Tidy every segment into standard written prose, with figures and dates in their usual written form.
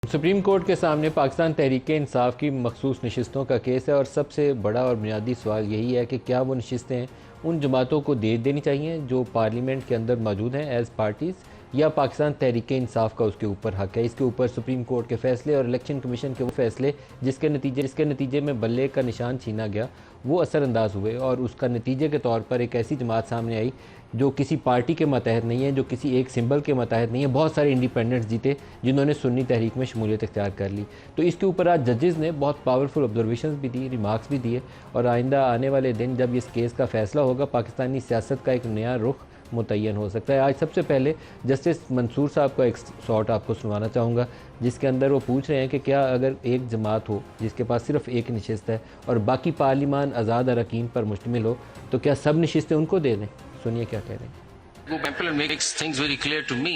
Supreme court के सामने पाकिस्तान तहरीक-ए-इंसाफ की मखसूस नशिस्तों का केस है और सबसे बड़ा और बुनियादी सवाल यही है कि क्या वो नशिस्तें उन जमातों को दे देनी चाहिए जो पार्लियामेंट के अंदर मौजूद हैं एज़ पार्टीज़, या पाकिस्तान तहरीक-ए-इंसाफ का उसके ऊपर हक है। इसके ऊपर सुप्रीम कोर्ट के फैसले और इलेक्शन कमीशन के वो फैसले जिसके नतीजे में बल्ले का निशान छीना गया वो असरअंदाज हुए और उसका नतीजे के तौर पर एक ऐसी जमात सामने आई जो किसी पार्टी के मतहत नहीं है, जो किसी एक सिंबल के मतहत नहीं है। बहुत सारे इंडिपेंडेंट्स जीते जिन्होंने सुन्नी तहरीक में शमूलियत इख्तियार कर ली। तो इसके ऊपर आज जजेस ने बहुत पावरफुल ऑब्जर्वेशंस भी दी, रिमार्क्स भी दिए और आइंदा आने वाले दिन जब इस केस का फ़ैसला होगा पाकिस्तानी सियासत का एक नया रुख मुतय्यन हो सकता है। आज सबसे पहले जस्टिस मंसूर साहब का एक शॉट आपको सुनवाना चाहूँगा जिसके अंदर वो पूछ रहे हैं कि क्या अगर एक जमात हो जिसके पास सिर्फ एक नशिस्त है और बाकी पार्लिमान आज़ाद अरकान पर मुश्तमिल हो तो क्या सब नशिस्तें उनको दे दें? सुनिए क्या कह रहे हैं। Example makes things very clear to me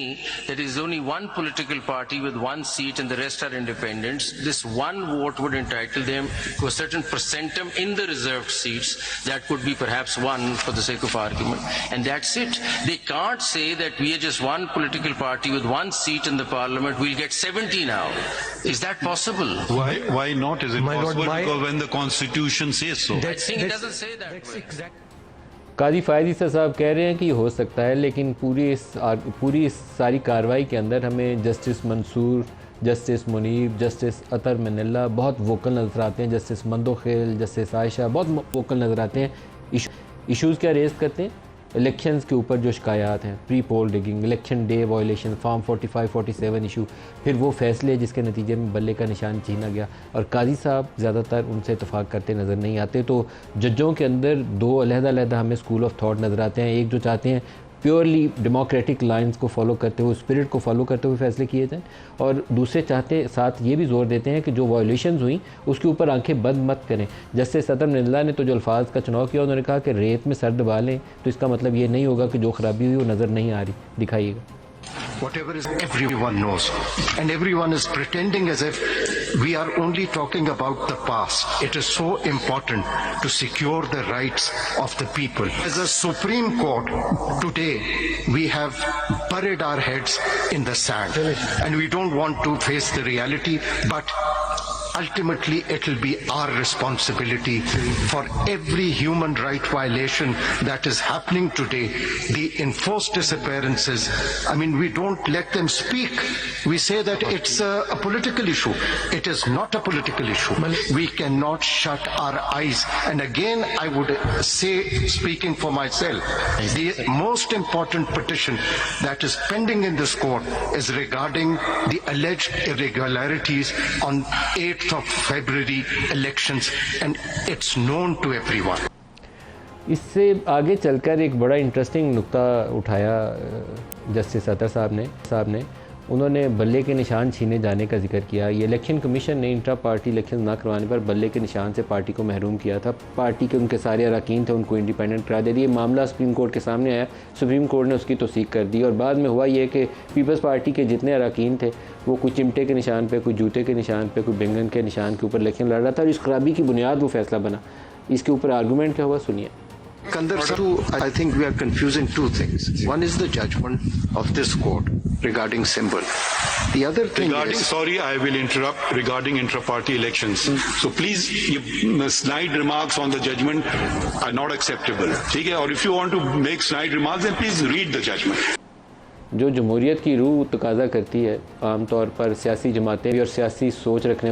that there is only one political party with one seat and the rest are independents. This one vote would entitle them to a certain percentum in the reserved seats. That could be perhaps one for the sake of argument. And that's it. They can't say that we are just one political party with one seat in the parliament. We'll get 70 now. Is that possible? Why not? Is it possible? Because when the constitution says so. I think it doesn't say that way. काजी फ़ायद ईसा साहब कह रहे हैं कि ये हो सकता है, लेकिन पूरी इस सारी कार्रवाई के अंदर हमें justice Mansoor, justice Munib, justice Athar Minallah बहुत वोकल नज़र आते हैं। जस्टिस मंदोखेल, जस्टिस आयशा बहुत वोकल नज़र आते हैं। इशूज़ क्या रेज़ करते हैं? इलेक्शंस के ऊपर जो शिकायत हैं, pre poll digging, election day violation, form 45, 47 issue, फिर वो फैसले जिसके नतीजे में बल्ले का निशान छीना गया। और काजी साहब ज़्यादातर उनसे इतफाक़ करते नज़र नहीं आते। तो जजों के अंदर दो अलहदा हमें स्कूल ऑफ थॉट नज़र आते हैं। एक जो चाहते हैं प्योरली डेमोक्रेटिक लाइंस को फॉलो करते हुए, स्पिरिट को फॉलो करते हुए फैसले किए जाएँ, और दूसरे साथ ये भी जोर देते हैं कि जो वायलेशंस हुई उसके ऊपर आंखें बंद मत करें। जस्टिस अतर मिनल्ला ने तो जो अल्फाज का चुनाव किया उन्होंने कहा कि रेत में सर दबा लें, तो इसका मतलब ये नहीं होगा कि जो खराबी हुई वो नज़र नहीं आ रही। दिखाइएगा। Whatever is everyone knows, and everyone is pretending as if we are only talking about the past. It is so important to secure the rights of the people. As a Supreme Court, today we have buried our heads in the sand and we don't want to face the reality, but ultimately it will be our responsibility for every human right violation that is happening today. The enforced disappearances, I mean, we don't let them speak. We say that it's a political issue. It is not a political issue. We cannot shut our eyes. And again, I would say, speaking for myself, the most important petition that is pending in this court is regarding the alleged irregularities on 8th of February elections, and it's known to everyone. इससे आगे चलकर एक बड़ा interesting नुक्ता उठाया justice अतर साहब ने उन्होंने बल्ले के निशान छीने जाने का जिक्र किया। ये इलेक्शन कमीशन ने इंट्रा पार्टी इलेक्शन ना करवाने पर बल्ले के निशान से पार्टी को महरूम किया था। पार्टी के उनके सारे अरकान थे उनको इंडिपेंडेंट करा दे दिए। मामला सुप्रीम कोर्ट के सामने आया, सुप्रीम कोर्ट ने उसकी तौसीक कर दी और बाद में हुआ ये कि पीपल्स पार्टी के जितने अरकान थे वो कोई चिमटे के निशान पे, कोई जूते के निशान पे, कोई बैंगन के निशान के ऊपर इलेक्शन लड़ रहा था और इस खराबी की बुनियाद वो फैसला बना। इसके ऊपर आर्गूमेंट क्या हुआ, सुनिए। I think we are confusing two things. One is the judgment of this court regarding symbol. The other thing regarding, is... Sorry, I will interrupt. Regarding intra-party elections. So please, snide remarks on the judgment are not acceptable. Okay? Or if you want to make snide remarks, then please read the judgment. जो जमहूरियत की रूह तकाज़ा करती है, आमतौर पर सियासी जमातें भी और सियासी सोच रखने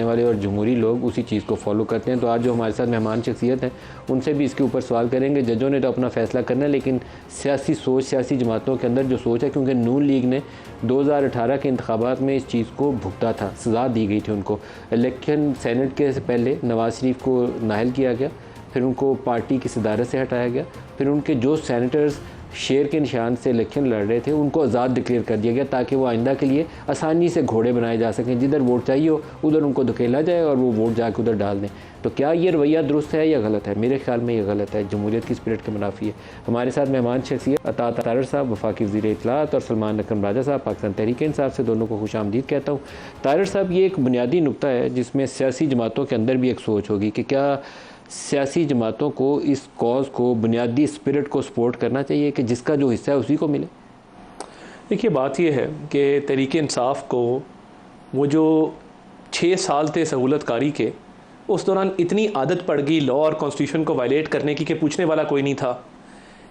वाले और जमहूरी लोग उसी चीज़ को फॉलो करते हैं। तो आज जो हमारे साथ मेहमान शख्सियत हैं उनसे भी इसके ऊपर सवाल करेंगे। जजों ने तो अपना फ़ैसला करना है, लेकिन सियासी सोच, सियासी जमातों के अंदर जो सोच है, क्योंकि नून लीग ने 2018 के इंतखाबात में इस चीज़ को भुगता था, सज़ा दी गई थी उनको। इलेक्शन सेनेट के से पहले नवाज़ शरीफ को नाअहल किया गया, फिर उनको पार्टी की सदारत से हटाया गया, फिर उनके जो सैनेटर्स शेर के निशान से इलेक्शन लड़ रहे थे उनको आज़ाद डिक्लेयर कर दिया गया ताकि वो आइंदा के लिए आसानी से घोड़े बनाए जा सकें। जिधर वोट चाहिए हो उधर उनको धकेला जाए और वो वोट जाके उधर डाल दें। तो क्या ये रवैया दुरुस्त है या गलत है? मेरे ख्याल में ये गलत है, जमहूरियत की स्पिरिट के मुनाफी है। हमारे साथ मेहमान शख्सियत अता तारड़ साहब, वफाकी वज़ीर इत्तलात, और सलमान अकरम राजा साहब, पाकिस्तान तहरीक-ए-इंसाफ से, दोनों को खुश आमदीद कहता हूँ। तारड़ साहब, ये एक बुनियादी नुक्ता है जिसमें सियासी जमातों के अंदर भी एक सोच होगी कि क्या सियासी जमातों को इस कॉज को, बुनियादी स्पिरिट को सपोर्ट करना चाहिए कि जिसका जो हिस्सा है उसी को मिले। देखिए, बात यह है कि तहरीक इंसाफ को वो जो 6 साल थे सहूलतकारी के, उस दौरान इतनी आदत पड़ गई लॉ और कॉन्स्टिट्यूशन को वायलेट करने की कि पूछने वाला कोई नहीं था।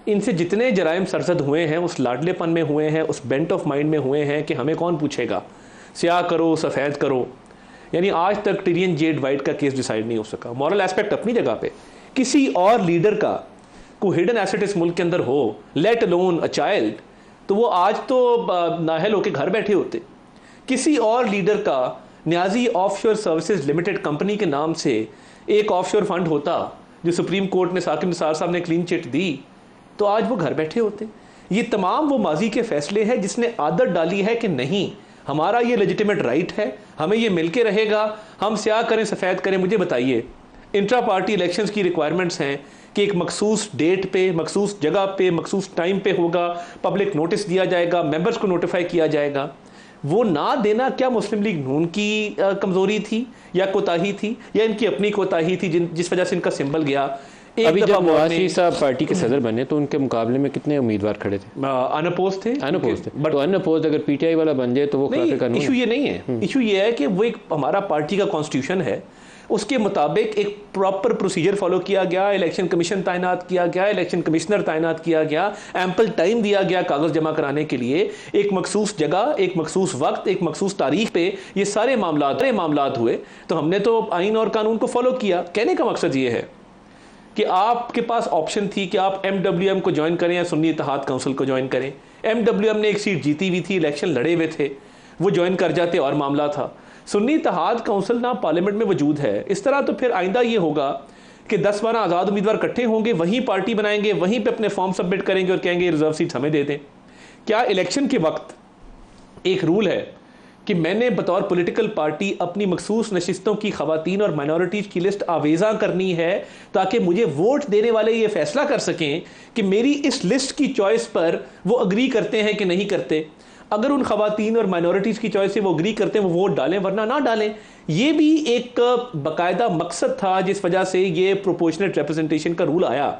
इनसे जितने जराइम सरजद हुए हैं उस लाडलेपन में हुए हैं, उस बेंट ऑफ माइंड में हुए हैं कि हमें कौन पूछेगा, स्याह करो सफ़ेद करो। यानी आज तक टिरियन जेड वाइट का केस डिसाइड नहीं हो सका। मॉरल एस्पेक्ट अपनी जगह पे, किसी और लीडर का कोई हिडन एसेट इस मुल्क के अंदर हो, लेट अलोन अ चाइल्ड, तो वो आज तो नाहल होके घर बैठे होते। किसी और लीडर का Niazi offshore services limited company के नाम से एक ऑफशोर फंड होता जो सुप्रीम कोर्ट ने साकिब निसार साहब ने क्लीन चिट दी, तो आज वो घर बैठे होते। ये तमाम वो माजी के फैसले हैं जिसने आदत डाली है कि नहीं, हमारा ये लेजिटिमेट राइट है, हमें ये मिलके रहेगा, हम स्याह करें सफ़ेद करें। मुझे बताइए, इंट्रा पार्टी इलेक्शंस की रिक्वायरमेंट्स हैं कि एक मखसूस डेट पे, मखसूस जगह पे, मखसूस टाइम पे होगा, पब्लिक नोटिस दिया जाएगा, मेंबर्स को नोटिफाई किया जाएगा। वो ना देना क्या मुस्लिम लीग नून की कमज़ोरी थी या कोताही थी, या इनकी अपनी कोताही थी जिस वजह से इनका सिंबल गया? अभी जब नवाज शरीफ साहब पार्टी के सदर बने तो उनके मुकाबले में कितने उम्मीदवार खड़े थे? अनअपोज थे। बट अनअपोज अगर पीटीआई वाला बन जाए तो वो काफी इशू ये नहीं है। इशू ये है कि वो एक हमारा पार्टी का कॉन्स्टिट्यूशन है, उसके मुताबिक एक प्रॉपर प्रोसीजर फॉलो किया गया, इलेक्शन कमीशन तैनात किया गया, इलेक्शन कमिश्नर तैनात किया गया, एम्पल टाइम दिया गया कागज जमा कराने के लिए, एक मखसूस जगह, एक मखसूस वक्त, एक मखसूस तारीख पे ये सारे मामलात हुए। तो हमने तो आइन और कानून को फॉलो किया। कहने का मकसद ये है कि आपके पास ऑप्शन थी कि आप MWM को ज्वाइन करें या सुन्नी इत्तेहाद काउंसिल को ज्वाइन करें। MWM ने एक सीट जीती हुई थी, इलेक्शन लड़े हुए थे, वो ज्वाइन कर जाते और मामला था। सुन्नी इत्तेहाद काउंसिल ना पार्लियामेंट में वजूद है। इस तरह तो फिर आइंदा ये होगा कि 10-12 आज़ाद उम्मीदवार इकट्ठे होंगे, वहीं पार्टी बनाएंगे, वहीं पे अपने फॉर्म सबमिट करेंगे और कहेंगे रिजर्व सीट हमें दे दें। क्या इलेक्शन के वक्त एक रूल है कि मैंने बतौर पॉलिटिकल पार्टी अपनी मखसूस नशिस्तों की खवातीन और माइनॉरिटीज़ की लिस्ट आवेज़ा करनी है ताकि मुझे वोट देने वाले ये फैसला कर सकें कि मेरी इस लिस्ट की चॉइस पर वो अग्री करते हैं कि नहीं करते। अगर उन खवातीन और माइनॉरिटीज़ की चॉइस से वो अग्री करते हैं वो वोट डालें, वरना ना डालें। ये भी एक बाकायदा मकसद था जिस वजह से ये प्रोपोर्शनेट रिप्रेजेंटेशन का रूल आया।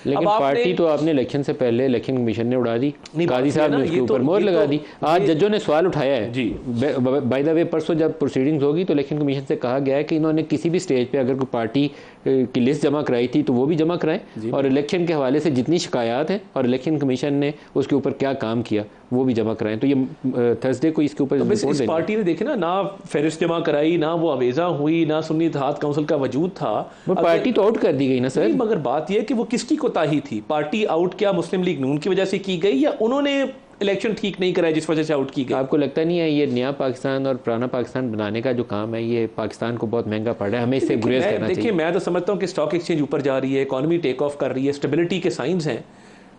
लेकिन पार्टी तो आपने इलेक्शन से पहले इलेक्शन कमीशन ने उड़ा दी, काजी साहब ने उसके ऊपर मोहर लगा दी। आज जजों ने सवाल उठाया है जी। बाय द वे परसों जब प्रोसीडिंग्स होगी तो इलेक्शन कमीशन से कहा गया है कि इन्होंने किसी भी स्टेज पे अगर कोई पार्टी की लिस्ट जमा कराई थी तो वो भी जमा कराएं, और इलेक्शन के हवाले से जितनी शिकायत हैं और इलेक्शन कमीशन ने उसके ऊपर क्या काम किया वो भी जमा कराएं। तो ये थर्सडे को इसके ऊपर इस पार्टी ने देखे ना फहरिस्त जमा कराई, ना वो आवेजा हुई, ना सुन्नी इत्तेहाद काउंसिल का वजूद था। पार्टी तो आउट कर दी गई ना सर। मगर बात यह कि वो किसकी कोताही थी? पार्टी आउट क्या मुस्लिम लीग नून की वजह से की गई या उन्होंने इलेक्शन ठीक नहीं कराया जिस वजह से आउट की गई? आपको लगता नहीं है ये नया पाकिस्तान और पुराना पाकिस्तान बनाने का जो काम है ये पाकिस्तान को बहुत महंगा पड़ रहा है, हमें इससे गुरेज करना चाहिए? देखिए, मैं तो समझता हूँ कि स्टॉक एक्सचेंज ऊपर जा रही है, इकॉनमी टेक ऑफ कर रही है, स्टेबिलिटी के साइंस हैं।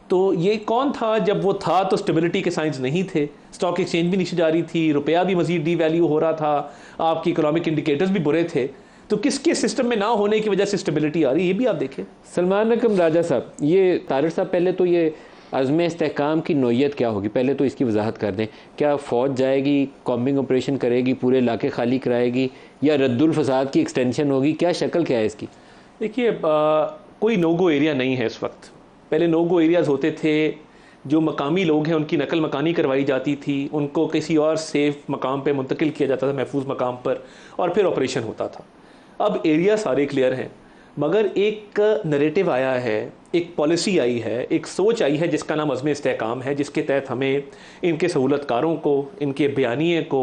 तो ये कौन था जब वो था तो स्टेबिलिटी के साइंस नहीं थे, स्टॉक एक्सचेंज भी नीचे जा रही थी, रुपया भी मजीद डी वैल्यू हो रहा था, आपकी इकोनॉमिक इंडिकेटर्स भी बुरे थे। तो किसके सिस्टम में ना होने की वजह से स्टेबिलिटी आ रही है, ये भी आप देखें। सलमान रकम राजा साहब, ये तारिक साहब पहले तो ये अज़्म इस्तेहकाम की नोयत क्या होगी, पहले तो इसकी वजाहत कर दें। क्या फ़ौज जाएगी, कॉम्बिंग ऑपरेशन करेगी, पूरे इलाके खाली कराएगी, या रद्दुल फसाद की एक्सटेंशन होगी? क्या शक्ल क्या है इसकी? देखिए, कोई नो गो एरिया नहीं है इस वक्त। पहले नो गो एरियाज़ होते थे, जो मकामी लोग हैं उनकी नकल मकानी करवाई जाती थी, उनको किसी और सेफ मकाम पे मुंतकिल किया जाता था, महफूज मकाम पर, और फिर ऑपरेशन होता था। अब एरिया सारे क्लियर हैं, मगर एक नरेटिव आया है, एक पॉलिसी आई है, एक सोच आई है जिसका नाम अज़्म इस्तेहकाम है, जिसके तहत हमें इनके सहूलतकारों को, इनके बयानिए को,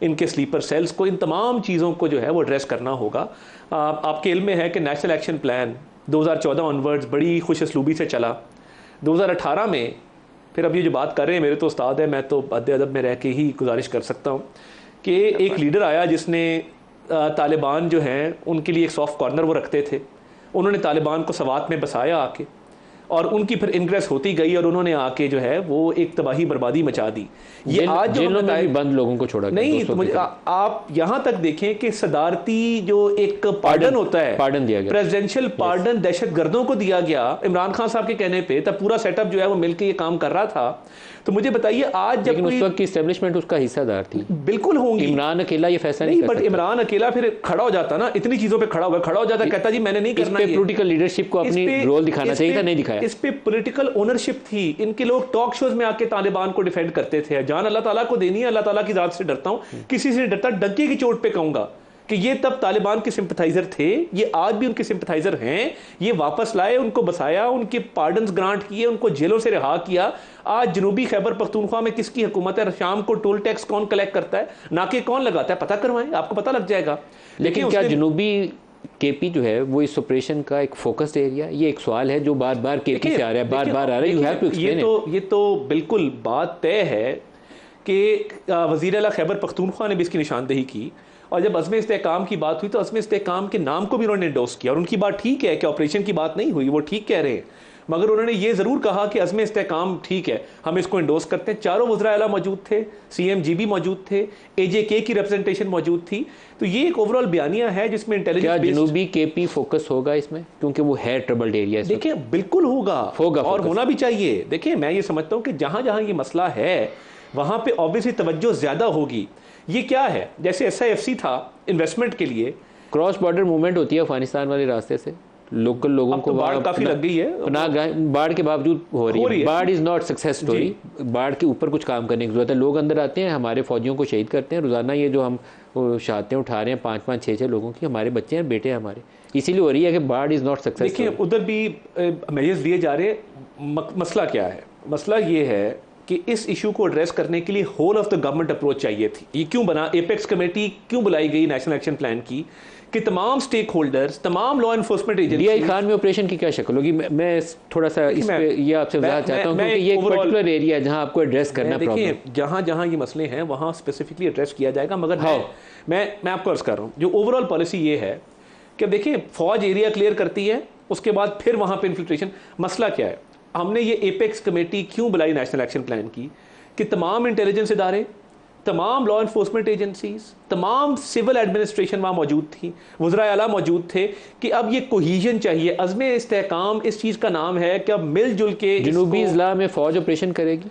इनके स्लीपर सेल्स को, इन तमाम चीज़ों को जो है वो एड्रेस करना होगा। आपके इल्म में है कि नेशनल एक्शन प्लान 2014 ऑनवर्ड्स बड़ी खुश असलूबी से चला। 2018 में फिर अब ये जो बात कर रहे हैं, मेरे तो उस्ताद है, मैं तो अदब अदब में रह के ही गुजारिश कर सकता हूँ कि एक लीडर आया जिसने तालिबान जो हैं उनके लिए एक सॉफ्ट कॉर्नर वो रखते थे। उन्होंने तालिबान को सवात में बसाया आके, और उनकी फिर इंग्रेस होती गई और उन्होंने आके जो है वो एक तबाही बर्बादी मचा दी। ये आज जो जेलों में भी बंद लोगों को छोड़ा नहीं, तो मुझे आप यहाँ तक देखें कि सदारती जो एक पार्डन होता है, पार्डन दिया गया, प्रेसिडेंशियल पार्डन दहशत गर्दों को दिया गया इमरान खान साहब के कहने पे, तब पूरा सेटअप जो है वो मिलकर ये काम कर रहा था। तो मुझे बताइए आज जब लेकिन उस वक्त की एस्टेब्लिशमेंट उसका हिस्सादार थी, बिल्कुल होंगी। इमरान अकेला ये फैसला नहीं, कर बट सकता। इमरान अकेला फिर खड़ा हो जाता ना, इतनी चीजों पे खड़ा हो जाता, कहता जी मैंने नहीं करना। पॉलिटिकल लीडरशिप को अपनी रोल दिखाना चाहिए था, नहीं दिखाया। इस पे पॉलिटिकल ओनरशिप थी। इनके लोग टॉक शोज में आके तालिबान को डिफेंड करते थे। जान अल्लाह ताला को देनी है, अल्लाह ताला की जात से डरता हूं, किसी से नहीं डरता। डंके की चोट पे कहूंगा कि ये तब तालिबान के सिंपथाइजर थे, ये आज भी उनके सिंपथाइजर हैं। ये वापस लाए, उनको बसाया, उनके पार्डन्स ग्रांट किए, उनको जेलों से रिहा किया। आज जनूबी खैबर पख्तूनख्वा में किसकी हुकूमत है? शाम को टोल टैक्स कौन कलेक्ट करता है, नाके कौन लगाता है, पता करवाएं, आपको पता लग जाएगा। लेकिन क्या जनूबी केपी जो है वो इस ऑपरेशन का एक फोकस्ड एरिया? ये एक सवाल है जो बार बार केपी से आ रहा है, बार बार आ रहा है। You have to explain. ये तो बिल्कुल बात तय है कि वज़ीर आला खैबर पख्तूनख्वा ने भी इसकी निशानदेही की, और जब अज़्म इस्तेहकाम की बात हुई तो अज़्म इस्तेहकाम के नाम को भी उन्होंने एंडोर्स किया। और उनकी बात ठीक है कि ऑपरेशन की बात नहीं हुई, वो ठीक कह रहे हैं, मगर उन्होंने ये ज़रूर कहा कि अज़्म इस्तेहकाम ठीक है, हम इसको एंडोर्स करते हैं। चारों वज़रा आला मौजूद थे, CMG भी मौजूद थे, AJK की रिप्रेजेंटेशन मौजूद थी। तो ये एक ओवरऑल बयानिया है जिसमें इंटेलिजेंस जनूबी केपी फोकस होगा इसमें, क्योंकि वो है ट्रबल्ड एरिया। देखिए बिल्कुल होगा और होना भी चाहिए। देखिए मैं ये समझता हूँ कि जहाँ जहाँ ये मसला है वहाँ पे ऑब्वियसली तवज्जो ज़्यादा होगी। ये क्या है, जैसे SIFC था इन्वेस्टमेंट के लिए, क्रॉस बॉर्डर मूवमेंट होती है अफगानिस्तान वाले रास्ते से, लोकल लोगों को बाढ़ काफी लग गई है, बाढ़ के बावजूद हो रही है। बाढ़ इज नॉट सक्सेस स्टोरी, बाढ़ के ऊपर कुछ काम करने की जरूरत है। लोग अंदर आते हैं, हमारे फौजियों को शहीद करते हैं रोजाना। ये जो हम शहादतें उठा रहे हैं 5-5, 6-6 लोगों की, हमारे बच्चे हैं, बेटे हैं हमारे, इसीलिए हो रही है कि बाढ़ इज नॉट सक्सेस। देखिए उधर भी मेजर्स लिए जा रहे। मसला क्या है? मसला ये है कि इस इशू को एड्रेस करने के लिए whole of the government approach चाहिए थी। ये क्यों बना? एपेक्स कमेटी क्यों बुलाई गई नेशनल एक्शन प्लान की, कि तमाम स्टेक होल्डर्स, तमाम law enforcement agency. DI Khan में ऑपरेशन की क्या शक्ल होगी? मैं थोड़ा सा इस पे ये आपसे वजाहत चाहता हूं, क्योंकि ये एक पर्टिकुलर एरिया है जहां आपको एड्रेस करना प्रॉब्लम। देखिए जहां जहां ये मसले हैं वहां स्पेसिफिकली एड्रेस किया जाएगा, मगर मैं आपको अर्ज कर रहा हूं जो ओवरऑल पॉलिसी ये है कि देखिए फौज एरिया क्लियर करती है, उसके बाद फिर वहां पे इन्फिल्ट्रेशन। मसला क्या है? हमने ये एपेक्स कमेटी क्यों बुलाई नेशनल एक्शन प्लान की, कि तमाम इंटेलिजेंस इदारे, तमाम लॉ एनफोर्समेंट एजेंसीज, तमाम सिविल एडमिनिस्ट्रेशन वहाँ मौजूद थी, वज़रा आला मौजूद थे, कि अब ये कोहीजन चाहिए। अज़्म इस्तेहकाम इस चीज़ का नाम है कि अब मिलजुल के जनूबी इज़्ला में फौज ऑपरेशन करेगी,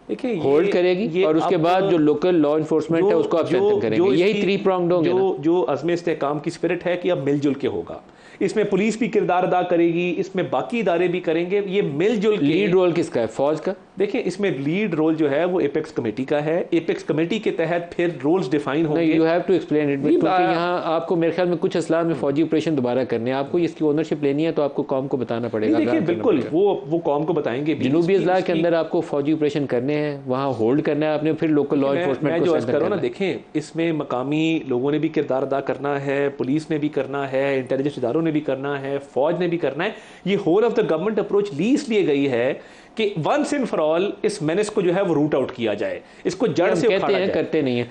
देखिए होल्ड करेगी, और उसके बाद जो लोकल लॉ एनफोर्समेंट है उसको आप स्ट्रेंथन करेंगे। यही 3 pronged होंगे ना। जो अज़्म इस्तेहकाम की स्पिरिट है कि अब मिलजुल के होगा, इसमें पुलिस भी किरदार अदा करेगी, इसमें बाकी इदारे भी करेंगे। ये मिलजुल के लीड रोल किसका है? फौज का। देखिए इसमें लीड रोल जो है वो एपेक्स कमेटी का है। एपेक्स कमेटी के तहत फिर रोल्स डिफाइन होंगे। You have to explain it, क्योंकि यहाँ आपको मेरे ख्याल में कुछ असला में फौजी ऑपरेशन दोबारा करने हैं, आपको इसकी ओनरशिप लेनी है, तो आपको कौम को बताना पड़ेगा। देखिए बिल्कुल वो कौम को बताएंगे। जनूबी इज़्ला के अंदर आपको फौजी ऑपरेशन करने हैं, वहाँ होल्ड करना है आपने, फिर लोकल लॉ एनफोर्समेंट को स्ट्रेंथन करना। देखें इसमें मकामी लोगों ने भी किरदार अदा करना है, पुलिस ने भी करना है, इंटेलिजेंस इदारों ने भी करना है, फौज ने भी करना है। ये whole of the government approach ली गई है कि वंस एंड फॉर ऑल इस मेनेस को जो है वो रूट आउट किया जाए, इसको जड़ से उखाड़ा जाए। करते नहीं है।